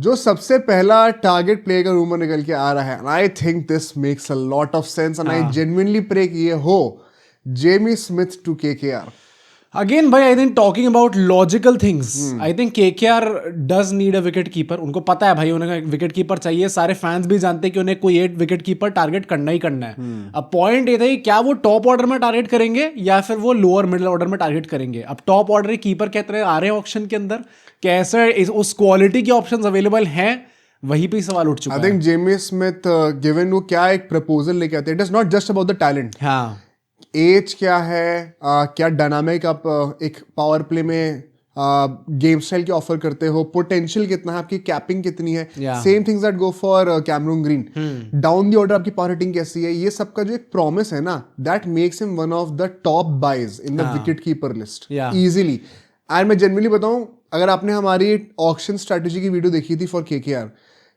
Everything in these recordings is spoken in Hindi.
जो सबसे पहला टारगेट प्ले का रूमर निकल के आ रहा है, I think this makes a lot of sense and I genuinely pray कि ये हो Jamie Smith to KKR. Again, भाई, I think talking about logical things, I think KKR does need a wicket keeper. उनको पता है भाई उन्हें विकेट कीपर चाहिए. सारे फैंस भी जानते हैं कि उन्हें कोई 8 विकेट कीपर टारगेट करना ही करना है. अब पॉइंट ये था कि क्या वो टॉप ऑर्डर में टारगेट करेंगे या फिर वो लोअर मिडिल ऑर्डर में टारगेट करेंगे. अब टॉप ऑर्डर कीपर कहते हैं आ रहे हैं ऑप्शन के अंदर, कैसे उस क्वालिटी के ऑप्शंस अवेलेबल हैं, वहीं पे ही सवाल उठ चुका है. I think Jamie Smith given वो क्या एक प्रपोजल लेके आते हैं, it is not just about the talent. हाँ, एज क्या है, क्या डायनामिक आप एक पावर प्ले में गेम स्टाइल के ऑफर करते हो, पोटेंशियल कितना है, आपकी कैपिंग कितनी है. Same things that go for Cameron Green. Down the order आपकी पावर हिटिंग कैसी है, ये सबका जो एक प्रॉमिस है ना, that makes him one of the top buys in the wicket keeper list easily. And मैं जनरली बताऊं, अगर आपने हमारी ऑक्शन स्ट्रेटेजी की वीडियो देखी थी फॉर केकेआर,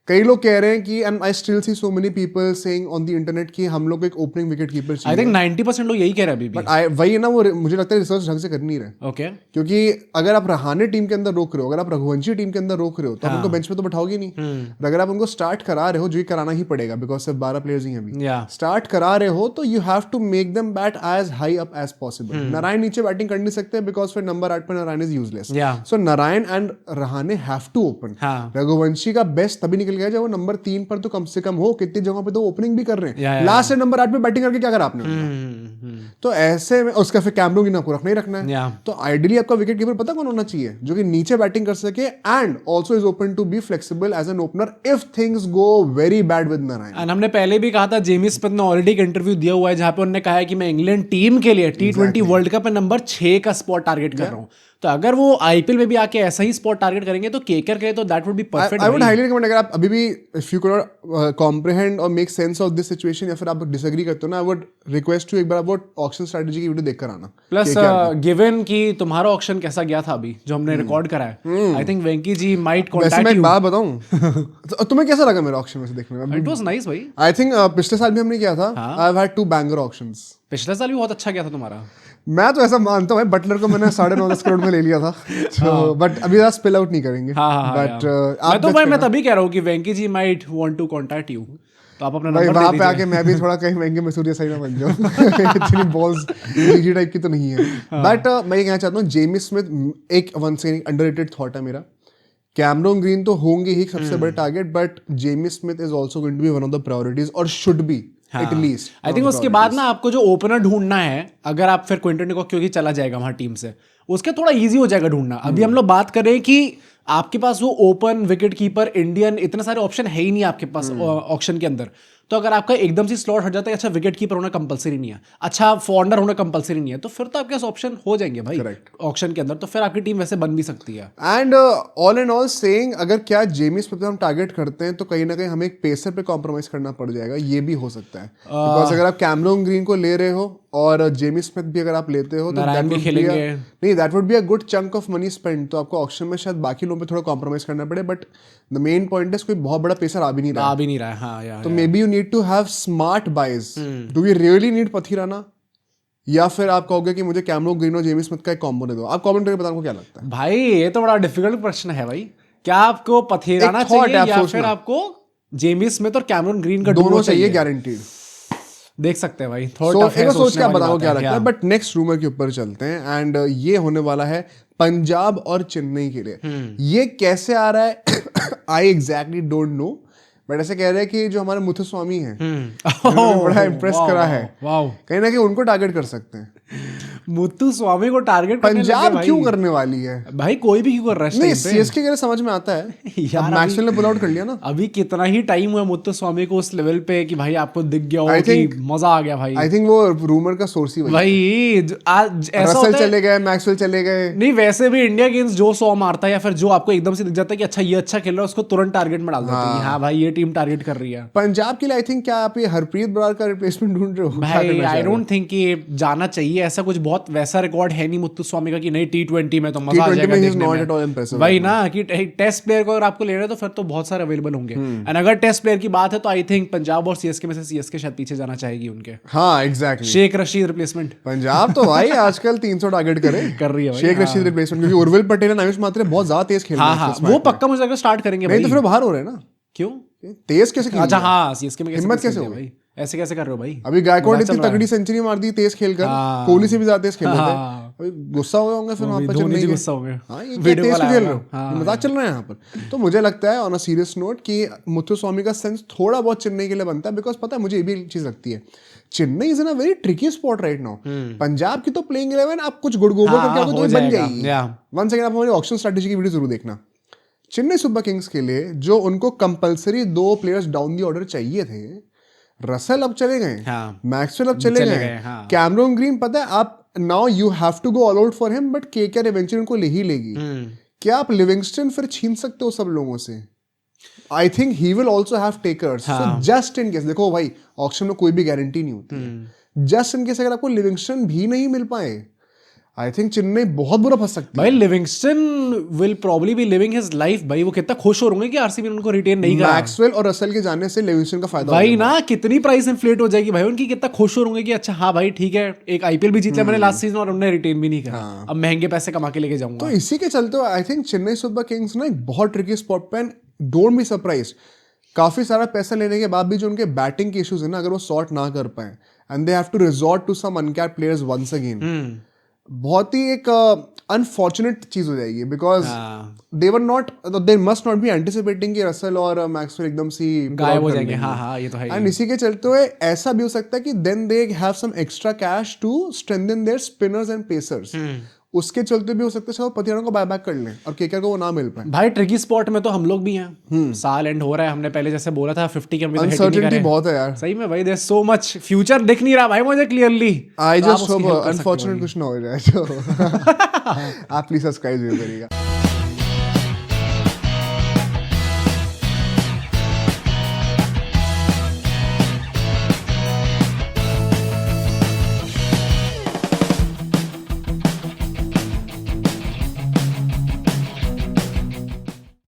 कई लोग कह रहे हैं कि and I still see so many people saying on the internet कि हम लोग को एक ओपनिंग विकेट कीपर चाहिए. आई थिंक 90% लोग यही कह रहे हैं अभी भी. बट वही है ना, वो मुझे लगता है रिसर्च ढंग से कर नहीं रहे. ओके, क्योंकि अगर आप रहाणे टीम के अंदर रोक रहे हो, अगर आप रघुवंशी टीम के अंदर रोक रहे हो, तो आप उनको बेंच पे तो बैठाओगे नहीं. और अगर आप उनको स्टार्ट करा रहे हो, जो ये कराना ही पड़ेगा बिकॉज सिर्फ 12 प्लेयर्स ही हैं अभी, स्टार्ट करा रहे हो, तो you have to make them bat as high up as possible. Narine नीचे बैटिंग कर नहीं सकते बिकॉज फिर नंबर 8 पर Narine is useless. So Narine and Rahane have to open. Raghuvanshi का बेस्ट तभी निकल गया जब वो नंबर 3 पर तो कम से कम हो. कितनी जगहों पे तो ओपनिंग भी कर रहे हैं. लास्ट से नंबर 8 पे बैटिंग करके क्या करा आपने? तो ऐसे में उसका फिर कैमरून ग्रीन आपको रखना ही रखना है. तो आइडियली आपका विकेट कीपर पता कौन होना चाहिए? जो कि नीचे बैटिंग कर सके and also is open to be flexible as an opener if things go very bad with Narine. And हमने पहले भी कहा था, जेमी स्मिथ ने ऑलरेडी एक इंटरव्यू दिया हुआ है जहां पे उन्होंने कहा है कि मैं इंग्लैंड टीम के लिए T20 वर्ल्ड कप में नंबर 6 का स्पॉट टारगेट कर रहा हूं. तो अगर वो आईपीएल में भी आके ऐसा ही स्पॉट टारगेट करेंगे तो केकर के लिए तो that would be perfect. I would highly recommend, अगर आप अभी भी इफ यू कुड कॉम्प्रिहेंड और make sense of this situation या फिर आप डिसएग्री करते हो ना, आई वुड रिक्वेस्ट यू एक बार अबाउट ऑक्शन स्ट्रेटजी की वीडियो देखकर आना. प्लस गिवन कि तुम्हारा ऑक्शन कैसा गया था अभी जो हमने रिकॉर्ड करा है, I think Venky ji might contact you. मैं एक बात बताऊं, तुम्हें कैसा लगा मेरा ऑक्शन में से देखने में? इट वाज नाइस भाई. आई थिंक पिछले साल भी हमने किया था. I have had 2 banger auctions. पिछले साल भी बहुत अच्छा गया था तुम्हारा. मैं तो ऐसा मानता हूँ, बटलर को मैंने 9.5 करोड़ में ले लिया था. तो बट अभी ज़्यादा स्पिल आउट नहीं करेंगे. बट मैं तभी कह रहा हूँ कि Venky ji might want to contact you. तो आप अपना नंबर दे वहाँ दीजिए. पे आके मैं भी थोड़ा कहीं महंगे मसूरिया सही ना बन जाऊँ. इतनी बॉल्स जीजी टाइप की तो नहीं है. बट मैं ये कहना चाहता हूँ, जेमी स्मिथ एक वंस अंडररेटेड थॉट है मेरा. कैमरून ग्रीन तो होंगे ही सबसे बड़े target, but Jamie Smith is also going to be one of the priorities और should be at least. I think उसके बाद ना आपको जो ओपनर ढूंढना है, अगर आप फिर क्विंटन डिकॉक क्योंकि चला जाएगा वहां टीम से, उसके थोड़ा इजी हो जाएगा ढूंढना. अभी हम लोग बात कर रहे हैं कि आपके पास वो ओपन विकेट कीपर इंडियन इतने सारे ऑप्शन है ही नहीं आपके पास ऑक्शन के अंदर. तो अगर आपका एकदम से स्लॉट हट जाता है, अच्छा विकेट कीपर होना कंपलसरी नहीं है, अच्छा फॉरनर होना कंपलसरी नहीं है, तो फिर तो आपके पास ऑप्शन हो जाएंगे भाई ऑक्शन के अंदर. तो फिर आपकी टीम वैसे बन भी सकती है. And all and all saying, अगर क्या जेमी स्मिथ पे हम टारगेट करते हैं तो कहीं ना कहीं हमें एक पेसर पे कॉम्प्रोमाइज करना पड़ जाएगा. ये भी हो सकता है बिकॉज अगर आप कैमरून ग्रीन को ले रहे हो और जेमी स्मिथ भी अगर आप लेते हो तो that would be a good chunk of money spend. तो आपको ऑक्शन में शायद बाकी लोगों पे थोड़ा कॉम्प्रोमाइज करना पड़े. But the main point is कोई बहुत बड़ा पेसर आ भी नहीं रहा है. हाँ, तो may be you need to have smart buys. Do we really need Pathirana, या फिर आप कहोगे कि मुझे कैमरून ग्रीन और जेमी स्मिथ का एक कॉम्बो दे दो? आप कमेंट करके बताओ क्या लगता है भाई. ये तो बड़ा डिफिकल्ट प्रश्न है भाई. क्या आपको पथिराना चाहिए या फिर आपको जेमी स्मिथ और कैमरून ग्रीन का दोनों चाहिए गारंटीड? देख सकते हैं भाई. सोच के बताओ क्या लगता है. बट नेक्स्ट रूमर के ऊपर चलते हैं एंड ये होने वाला है पंजाब और चेन्नई के लिए. ये कैसे आ रहा है आई एग्जैक्टली डोंट नो, बट ऐसे कह रहे हैं कि जो हमारे मुथुस्वामी हैं बड़ा इम्प्रेस करा है, कहीं ना कहीं उनको टारगेट कर सकते हैं. मुथुस्वामी को टारगेट पंजाब क्यों करने वाली है भाई? कोई भी क्यों कर रहा है? नहीं, सीएसके के लिए समझ में आता है यार. मैक्सवेल ने पुल आउट कर लिया ना. अभी कितना ही टाइम हुआ मुथुस्वामी को उस लेवल पे कि भाई आपको दिख गया हो कि मजा आ गया भाई. आई थिंक वो रूमर का सोर्स ही भाई. आज ऐसा रसल चले गए, मैक्सवेल चले गए. नहीं, वैसे भी इंडिया अगेंस्ट जो 100 मारता है या फिर जो आपको एकदम से दिख जाता है कि अच्छा ये अच्छा खेल रहा है, उसको तुरंत टारगेट में डाल देते हैं. हाँ भाई, ये टीम टारगेट कर रही है. पंजाब के लिए आई थिंक क्या आप ये हरप्रीत बरार का रिप्लेसमेंट ढूंढ रहे हो? भाई आई डोंट थिंक कि जाना चाहिए. ऐसा कुछ बहुत वैसा रिकॉर्ड है नहीं मुत्तुस्वामी का कि नहीं T20 में तो मजा आ T20 जाएगा में देखने not में। at all impressive वही ना कि टेस्ट प्लेयर को अगर आपको ले रहे हो तो फिर तो बहुत सारे अवेलेबल होंगे। एंड अगर टेस्ट प्लेयर की बात है तो आई थिंक पंजाब और सीएसके में से सीएसके शायद पीछे जाना चाहेगी उनके। हाँ एग्जैक्टली, शेख रशीद रिप्लेसमेंट। पंजाब तो भाई आजकल 300 टारगेट कर रही है शेख रशीद रिप्लेसमेंट, क्योंकि उर्विल पटेल और नाविश मात्रे बहुत ज्यादा तेज खेल रहे हैं। हाँ वो पक्का मुझे लगता है स्टार्ट करेंगे। नहीं तो फिर बाहर हो रहे हैं ना। क्यों तेज कैसे खेल? अच्छा हाँ सीएसके में हिम्मत कैसे हो भाई? ऐसे कैसे कर रहे हो भाई? अभी गायकवाड इतनी तगड़ी सेंचुरी मार दी तेज खेलकर, कोहली से भी ज्यादा तेज खेल रहे थे। अभी गुस्सा हुए होंगे फिर वहां पर चेन्नई के। गुस्सा हो गए। हाँ ये क्या तेज खेल रहे हो, मजाक चल रहा है यहाँ पर। तो मुझे लगता है ऑन अ सीरियस नोट कि मुत्थुस्वामी का सेंस थोड़ा बहुत चेन्नई के लिए बनता है, बिकॉज पता है मुझे ये भी चीज लगती है, Chennai is in a very tricky spot right now. Punjab की तो प्लेइंग 11 आप कुछ गुड़ गोबर करके आपको तो बन जाएगी। वन सेकंड, आप हमारी ऑक्शन स्ट्रेटेजी की वीडियो जरूर देखना। चेन्नई सुपर किंग्स के लिए जो उनको compulsory 2 players down the order चाहिए थे, रसल अब चले गए, मैक्सवेल अब चले गए, कैमरन ग्रीन पता है आप now you have to go all out for him, but KKR eventually उनको ले ही लेगी। क्या आप लिविंगस्टन फिर छीन सकते हो सब लोगों से? I think he will also have takers, so just in case, देखो भाई ऑक्शन में कोई भी गारंटी नहीं होती है, जस्ट इन केस अगर आपको लिविंगस्टन भी नहीं मिल पाए, आई थिंक चेन्नई बहुत बुरा फंस सकती है। भाई Livingstone will probably be living his life भाई, वो कितना खुश हो होंगे कि आरसीबी ने उनको रिटेन नहीं करा। मैक्सवेल और रसल के जाने से लिविंगस्टन का फायदा भाई ना कितनी प्राइस इन्फ्लेट हो जाएगी भाई उनकी, कितना खुश हो होंगे कि अच्छा हाँ भाई ठीक है एक आईपीएल भी जीत लिया मैंने लास्ट सीजन और उन्होंने रिटेन भी नहीं करा, अब महंगे पैसे कमा के लेके जाऊंगा। तो इसी के चलते I think Chennai super Kings ना एक बहुत ट्रिकी स्पॉट पे, डोंट बी सरप्राइज काफी सारा पैसा लेने के बाद भी जो उनके बैटिंग के इश्यूज है ना, अगर वो सॉर्ट ना कर पाए and they have to resort to some uncapped players once again, बहुत ही एक अनफॉर्चुनेट चीज हो जाएगी, because they must not be anticipating कि रसल और मैक्सवेल एकदम सी गायब हो जाएंगे। हाँ ये तो है। एंड इसी के चलते हुए ऐसा भी हो सकता है कि then they have some extra cash to strengthen their spinners and pacers, उसके चलते भी हो सकता है शायद पतियाना को बाय बैक कर लें और केकेआर को वो ना मिल पाए। भाई ट्रिकी स्पॉट में तो हम लोग भी हैं, साल एंड हो रहा है, हमने पहले जैसे बोला था 50 के अनसर्टेनिटी बहुत है यार सही में भाई, देयर सो मच फ्यूचर दिख नहीं रहा भाई मुझे clearly. I just hope unfortunate कुछ ना हो जाए। तो आप प्लीज सब्सक्राइब जरूर करिएगा।